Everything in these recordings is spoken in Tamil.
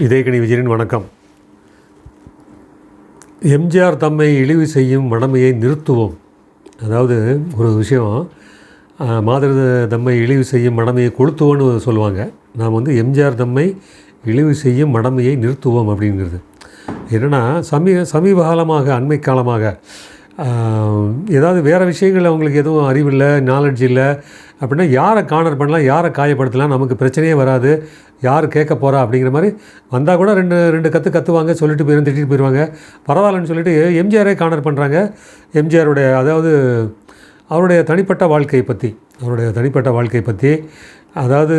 இதயக்கனி விஜயனின் வணக்கம். எம்ஜிஆர் தம்மை இழிவு செய்யும் மடமையை நிறுத்துவோம். அதாவது ஒரு விஷயம், மாதர் தம்மை இழிவு செய்யும் மடமையை கொளுத்துவோன்னு சொல்லுவாங்க. நாம் எம்ஜிஆர் தம்மை இழிவு செய்யும் மடமையை நிறுத்துவோம் அப்படிங்கிறது என்னென்னா, சமீப காலமாக, அண்மை காலமாக ஏதாவது வேறு விஷயங்கள் அவங்களுக்கு எதுவும் அறிவில்லை, நாலெட்ஜ் இல்லை அப்படின்னா யாரை கார்னர் பண்ணலாம், யாரை காயப்படுத்தலாம், நமக்கு பிரச்சனையே வராது, யார் கேட்க போகிறா அப்படிங்கிற மாதிரி வந்தால் கூட ரெண்டு கற்றுவாங்க, சொல்லிட்டு போயிடும், திட்டிட்டு போயிடுவாங்க, பரவாயில்லன்னு சொல்லிட்டு எம்ஜிஆரே கார்னர் பண்ணுறாங்க. எம்ஜிஆருடைய அதாவது அவருடைய தனிப்பட்ட வாழ்க்கையை பற்றி அதாவது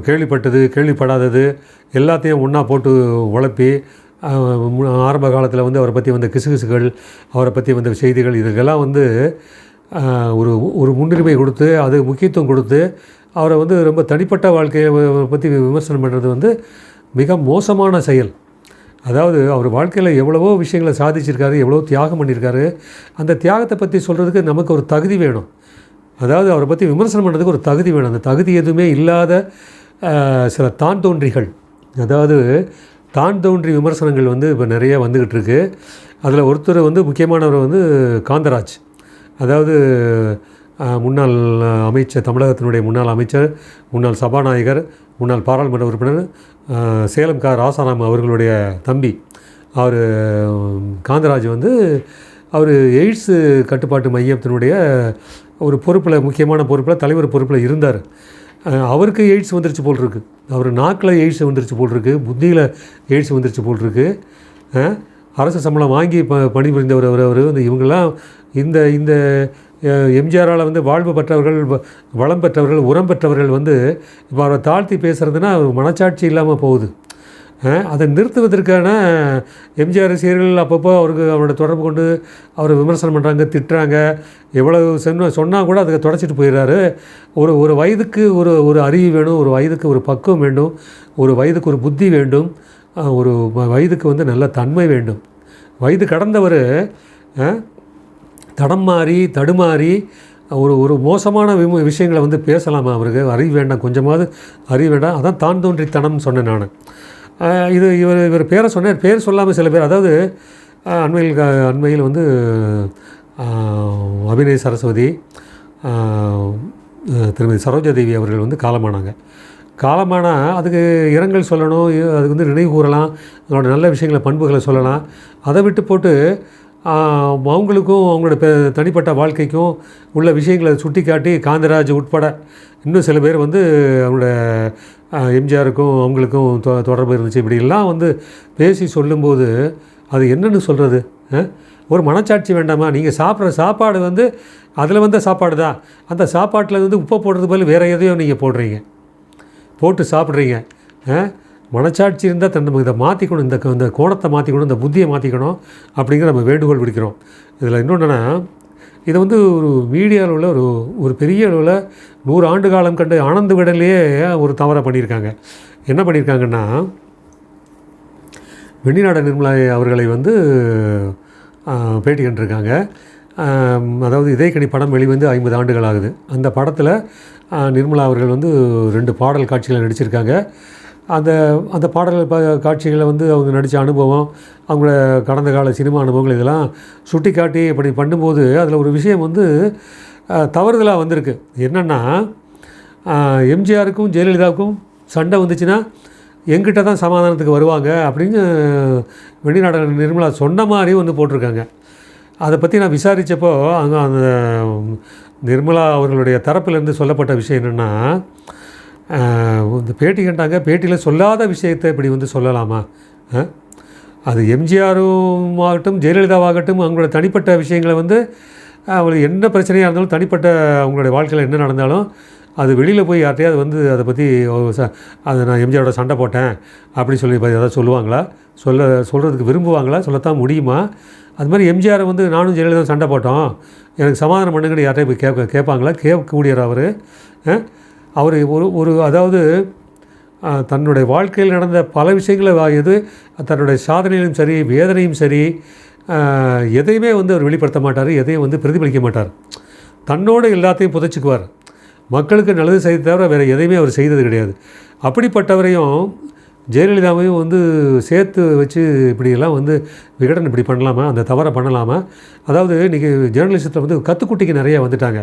கேள்விப்பட்டது கேள்விப்படாதது எல்லாத்தையும் ஒன்றா போட்டு உழப்பி ஆரம்ப காலத்தில் அவரை பற்றி கிசுகிசுகள், அவரை பற்றி செய்திகள், இதுக்கெல்லாம் ஒரு முன்னுரிமை கொடுத்து, அது முக்கியத்துவம் கொடுத்து அவரை ரொம்ப தனிப்பட்ட வாழ்க்கையை பற்றி விமர்சனம் பண்ணுறது மிக மோசமான செயல். அதாவது அவர் வாழ்க்கையில் எவ்வளவோ விஷயங்களை சாதிச்சிருக்காரு, எவ்வளோ தியாகம் பண்ணியிருக்காரு. அந்த தியாகத்தை பற்றி சொல்கிறதுக்கு நமக்கு ஒரு தகுதி வேணும். அதாவது அவரை பற்றி விமர்சனம் பண்ணுறதுக்கு ஒரு தகுதி வேணும். அந்த தகுதி எதுவுமே இல்லாத சில தான் தோன்றிகள், அதாவது தான் தோன்றி விமர்சனங்கள் இப்போ நிறைய வந்துக்கிட்டு இருக்குது. அதில் ஒருத்தர் முக்கியமானவர் காந்தராஜ், அதாவது முன்னாள் அமைச்சர், தமிழகத்தினுடைய முன்னாள் அமைச்சர், முன்னாள் சபாநாயகர், முன்னாள் பாராளுமன்ற உறுப்பினர் சேலம் ராசாராம் அவர்களுடைய தம்பி அவர் காந்தராஜ் அவர் எய்ட்ஸு கட்டுப்பாட்டு மையத்தினுடைய ஒரு பொறுப்பில், முக்கியமான பொறுப்பில், தலைவர் பொறுப்பில் இருந்தார். அவருக்கு எய்ட்ஸ் வந்துருச்சு போல் இருக்குது, அவர் நாக்கில் எய்ட்ஸ் வந்துருச்சு போல் இருக்குது, புத்தியில் எய்ட்ஸ் வந்துருச்சு போல் இருக்குது. அரசு சம்பளம் வாங்கி பணிபுரிந்தவர் அவர் இவங்கெல்லாம் இந்த எம்ஜிஆரால் வாழ்வு பெற்றவர்கள், வளம் பெற்றவர்கள், உரம் பெற்றவர்கள் இப்போ அவரை தாழ்த்தி பேசுகிறதுனா மனச்சாட்சி இல்லாமல் போகுது. அதை நிறுத்துவதற்கான எம்ஜிஆர் ரசிகர்கள் அப்பப்போ அவரோட தொடர்பு கொண்டு அவரை விமர்சனம் பண்ணுறாங்க, திட்டுறாங்க. எவ்வளவு சொன்னால் கூட அதுக்கு தொடச்சிட்டு போயிடுறாரு. ஒரு வயதுக்கு ஒரு அறிவு வேணும், ஒரு வயதுக்கு ஒரு பக்குவம் வேண்டும், ஒரு வயதுக்கு ஒரு புத்தி வேண்டும், ஒரு வயதுக்கு நல்ல தன்மை வேண்டும். வயது கடந்தவர் தடுமாறி ஒரு மோசமான விஷயங்களை பேசலாமா? அவருக்கு அறிவு வேண்டாம், கொஞ்சமாவது அறிவு வேண்டாம். அதான் தான் தோன்றித்தனம்னு சொன்னேன் நான். இவர் பேரை சொன்னார், பேர் சொல்லாமல் சில பேர், அதாவது அண்மையில் அபிநய சரஸ்வதி, திருமதி சரோஜாதேவி அவர்கள் காலமானால் அதுக்கு இரங்கல் சொல்லணும், அதுக்கு நினைவு கூறலாம், அதோட நல்ல விஷயங்களை, பண்புகளை சொல்லலாம். அதை விட்டு போட்டு அவங்களுக்கும் அவங்களோட தனிப்பட்ட வாழ்க்கைக்கும் உள்ள விஷயங்களை சுட்டி காட்டி காந்தராஜ் உட்பட இன்னும் சில பேர் அவங்களோட எம்ஜிஆருக்கும் அவங்களுக்கும் தொடர்பு இருந்துச்சு, இப்படிலாம் பேசி சொல்லும்போது அது என்னென்னு சொல்கிறது? ஒரு மனச்சாட்சி வேண்டாமா? நீங்கள் சாப்பிட்ற சாப்பாடு அதில் வந்த சாப்பாடு தான், அந்த சாப்பாட்டில் உப்பை போடுறது பதில் வேறு எதையோ நீங்கள் போட்டு சாப்பிட்றீங்க. மனச்சாட்சி இருந்தால் நம்ம இதை மாற்றிக்கணும், இந்த கோணத்தை மாற்றிக்கணும், இந்த புத்தியை மாற்றிக்கணும் அப்படிங்கிற நம்ம வேண்டுகோள் விடுக்கிறோம். இதில் இன்னொன்றுனா, இதை ஒரு மீடியாவில் உள்ள ஒரு பெரிய அளவில் 100 ஆண்டு காலம் கண்டு ஆனந்த விடலையே ஒரு தவறை பண்ணியிருக்காங்க. என்ன பண்ணியிருக்காங்கன்னா, வெண்ணிநாட நிர்மலா அவர்களை பேட்டி கண்டிருக்காங்க. அதாவது இதயக்கனி படம் வெளிவந்து 50 ஆண்டுகள் ஆகுது. அந்த படத்தில் நிர்மலா அவர்கள் 2 பாடல் காட்சிகளை நடிச்சிருக்காங்க. அந்த பாடல் காட்சிகளை அவங்க நடித்த அனுபவம், அவங்களோட கடந்த கால சினிமா அனுபவங்கள் இதெல்லாம் சுட்டி காட்டி இப்படி பண்ணும்போது அதில் ஒரு விஷயம் தவறுதலாக வந்திருக்கு. என்னென்னா, எம்ஜிஆருக்கும் ஜெயலலிதாவுக்கும் சண்டை வந்துச்சுன்னா எங்கிட்ட தான் சமாதானத்துக்கு வருவாங்க அப்படின்னு வெளிநாடு நிர்மலா சொன்ன மாதிரி போட்டிருக்காங்க. அதை பற்றி நான் விசாரித்தப்போ அங்கே அந்த நிர்மலா அவர்களுடைய தரப்பிலேருந்து சொல்லப்பட்ட விஷயம் என்னென்னா, இந்த பேட்டி கண்டாங்க, பேட்டியில் சொல்லாத விஷயத்தை இப்படி சொல்லலாமா? அது எம்ஜிஆரும் ஆகட்டும், ஜெயலலிதாவாகட்டும், அவங்களோட தனிப்பட்ட விஷயங்களை அவங்களுக்கு என்ன பிரச்சனையாக இருந்தாலும், தனிப்பட்ட அவங்களுடைய வாழ்க்கையில் என்ன நடந்தாலும் அது வெளியில் போய் யார்ட்டையாவது அதை பற்றி அதை நான் எம்ஜிஆரோட சண்டை போட்டேன் அப்படி சொல்லி ஏதாவது சொல்லுவாங்களா? சொல்கிறதுக்கு விரும்புவாங்களா? சொல்லத்தான் முடியுமா? அது மாதிரி எம்ஜிஆரை நானும் ஜெயலலிதா சண்டை போட்டோம், எனக்கு சமாதானம் பண்ணுங்கன்னு யார்ட்டையும் போய் கேட்பாங்களா? கேட்கக்கூடியவர் அவர் ஒரு அதாவது தன்னுடைய வாழ்க்கையில் நடந்த பல விஷயங்களை தன்னுடைய சாதனையிலும் சரி, வேதனையும் சரி, எதையுமே அவர் வெளிப்படுத்த மாட்டார், எதையும் பிரதிபலிக்க மாட்டார். தன்னோடு எல்லாத்தையும் புதைச்சிக்குவார். மக்களுக்கு நல்லது செய்து தவிர வேறு எதையுமே அவர் செய்தது கிடையாது. அப்படிப்பட்டவரையும் ஜெயலலிதாவையும் வந்து சேர்த்து வச்சு இப்படியெல்லாம் வந்து விகடன் இப்படி பண்ணலாமா, அந்த தவறை பண்ணலாமா? அதாவது இன்றைக்கி ஜேர்னலிசத்தில் வந்து கற்றுக்குட்டிக்கு நிறைய வந்துட்டாங்க.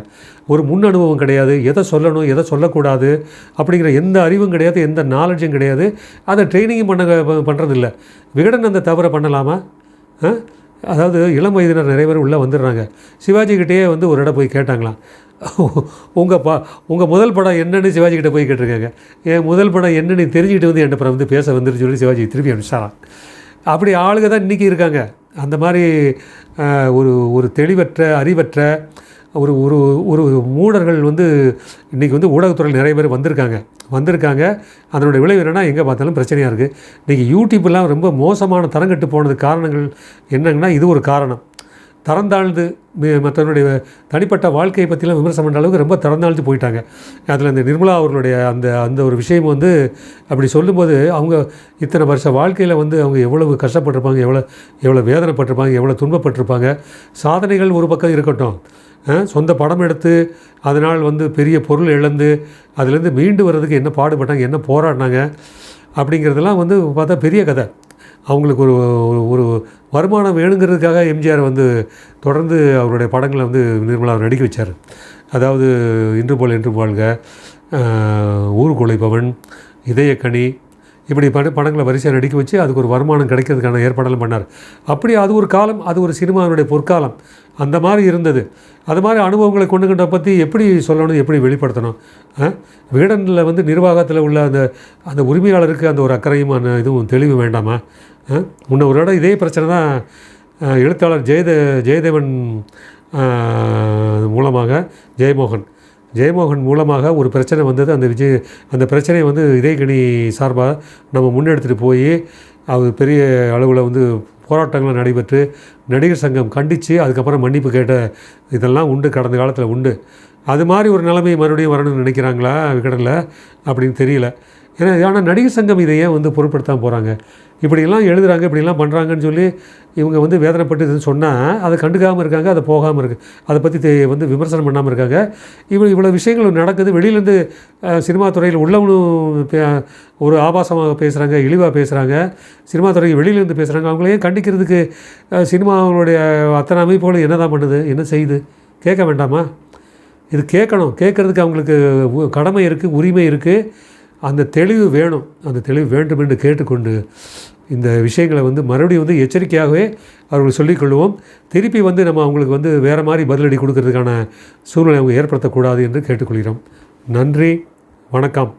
ஒரு முன் அனுபவம் கிடையாது, எதை சொல்லணும் எதை சொல்லக்கூடாது அப்படிங்கிற எந்த அறிவும் கிடையாது, எந்த நாலேஜும் கிடையாது. அதை ட்ரைனிங்கும் பண்ணுறதில்ல. விகடன் அந்த தவறை பண்ணலாமா? அதாவது இளம் வயதினர் நிறைய பேர் உள்ளே வந்துடுறாங்க. சிவாஜிக்கிட்டேயே வந்து ஒரு இடம் போய் கேட்டாங்களாம், உங்கள் முதல் படம் என்னன்னு சிவாஜிக்கிட்ட போய் கேட்டிருக்காங்க. என் முதல் படம் என்னன்னு தெரிஞ்சுக்கிட்டு வந்து என்கிட்ட வந்து பேச வந்துருன்னு சொல்லி சிவாஜி திருப்பி அனுப்பிச்சாராம். அப்படி ஆளுங்க தான் இன்றைக்கி இருக்காங்க. அந்த மாதிரி ஒரு தெளிவற்ற அறிவற்ற ஒரு ஒரு ஒரு மூடர்கள் வந்து இன்றைக்கி வந்து ஊடகத்துறையில் நிறைய பேர் வந்திருக்காங்க. அதனுடைய விளைவு என்னென்னா எங்கே பார்த்தாலும் பிரச்சனையாக இருக்குது. இன்றைக்கி யூடியூப்லாம் ரொம்ப மோசமான தரங்கட்டு போனதுக்கு காரணங்கள் என்னங்கன்னா இது ஒரு காரணம். தரந்தாழ்ந்து மற்றவனுடைய தனிப்பட்ட வாழ்க்கையை பற்றிலாம் விமர்சனம் பண்ணுற அளவுக்கு ரொம்ப தரந்தாழ்ந்து போயிட்டாங்க. அதில் இந்த நிர்மலா அவர்களுடைய அந்த ஒரு விஷயம் வந்து அப்படி சொல்லும்போது அவங்க இத்தனை வருஷ வாழ்க்கையில் வந்து அவங்க எவ்வளவு கஷ்டப்பட்டிருப்பாங்க, எவ்வளோ வேதனைப்பட்டிருப்பாங்க, எவ்வளோ துன்பப்பட்டிருப்பாங்க. சாதனைகள் ஒரு பக்கம் இருக்கட்டும், சொந்த படம் எடுத்து அதனால் வந்து பெரிய பொருள் இழந்து அதுலேருந்து மீண்டு வர்றதுக்கு என்ன பாடுபட்டாங்க, என்ன போராடினாங்க அப்படிங்கிறதெல்லாம் வந்து பார்த்தா பெரிய கதை. அவங்களுக்கு ஒரு வருமானம் வேணுங்கிறதுக்காக எம்ஜிஆர் வந்து தொடர்ந்து அவருடைய படங்களை வந்து நிர்மலா நடிக்க வச்சார். அதாவது இன்று போல் என்று வாழ்க, ஊர்குலைப்பவன், இதயக்கனி, இப்படி படங்களை வரிசையாக நடிக்க வச்சு அதுக்கு ஒரு வருமானம் கிடைக்கிறதுக்கான ஏற்பாடெல்லாம் பண்ணார். அப்படி அது ஒரு காலம், அது ஒரு சினிமாவினுடைய பொற்காலம். அந்த மாதிரி இருந்தது. அது மாதிரி அனுபவங்களை கொண்டுகிட்ட பற்றி எப்படி சொல்லணும், எப்படி வெளிப்படுத்தணும்? விகடனில் வந்து நிர்வாகத்தில் உள்ள அந்த உரிமையாளருக்கு அந்த ஒரு அக்கறையும் அந்த இதுவும் தெளிவு வேண்டாமா? முன்ன ஒரு இடம் இதே பிரச்சனை தான் எழுத்தாளர் ஜெயதேவன் மூலமாக ஜெயமோகன் மூலமாக ஒரு பிரச்சனை வந்தது. அந்த பிரச்சனையை வந்து இதயக்கனி சார்பாக நம்ம முன்னெடுத்துகிட்டு போய் அது பெரிய அளவில் வந்து போராட்டங்கள் நடைபெற்று நடிகர் சங்கம் கண்டித்து அதுக்கப்புறம் மன்னிப்பு கேட்ட இதெல்லாம் உண்டு, கடந்த காலத்தில் உண்டு. அது மாதிரி ஒரு நிலைமை மறுபடியும் வரணும்னு நினைக்கிறாங்களா விகடனில் அப்படின்னு தெரியல. ஆனால் நடிகர் சங்கம் இதை ஏன் வந்து பொருட்படுத்தாமல் போகிறாங்க? இப்படியெல்லாம் எழுதுகிறாங்க, இப்படிலாம் பண்ணுறாங்கன்னு சொல்லி இவங்க வந்து வேதனைப்பட்டு இதுன்னு சொன்னால் அதை கண்டுக்காமல் இருக்காங்க, அதை போகாமல் இருக்குது, அதை பற்றி வந்து விமர்சனம் பண்ணாமல் இருக்காங்க. இவ்வளோ விஷயங்கள் நடக்குது. வெளியிலேருந்து சினிமா துறையில் உள்ளவனும் ஒரு ஆபாசமாக பேசுகிறாங்க, இழிவாக பேசுகிறாங்க, சினிமா துறைக்கு வெளியிலேருந்து பேசுகிறாங்க. அவங்களையே கண்டிக்கிறதுக்கு சினிமாவுடைய அத்தனை அமைப்புகளும் என்ன தான் பண்ணுது, என்ன செய்யுது? கேட்க வேண்டாமா? இது கேட்கணும். கேட்குறதுக்கு அவங்களுக்கு கடமை இருக்குது, உரிமை இருக்குது. அந்த தெளிவு வேணும். அந்த தெளிவு வேண்டும் என்று கேட்டுக்கொண்டு இந்த விஷயங்களை வந்து மறுபடியும் வந்து எச்சரிக்கையாகவே அவர்களுக்கு சொல்லிக்கொள்வோம். திருப்பி வந்து நம்ம அவங்களுக்கு வந்து வேறு மாதிரி பதிலடி கொடுக்கறதுக்கான சூழ்நிலை அவங்க ஏற்படுத்தக்கூடாது என்று கேட்டுக்கொள்கிறோம். நன்றி, வணக்கம்.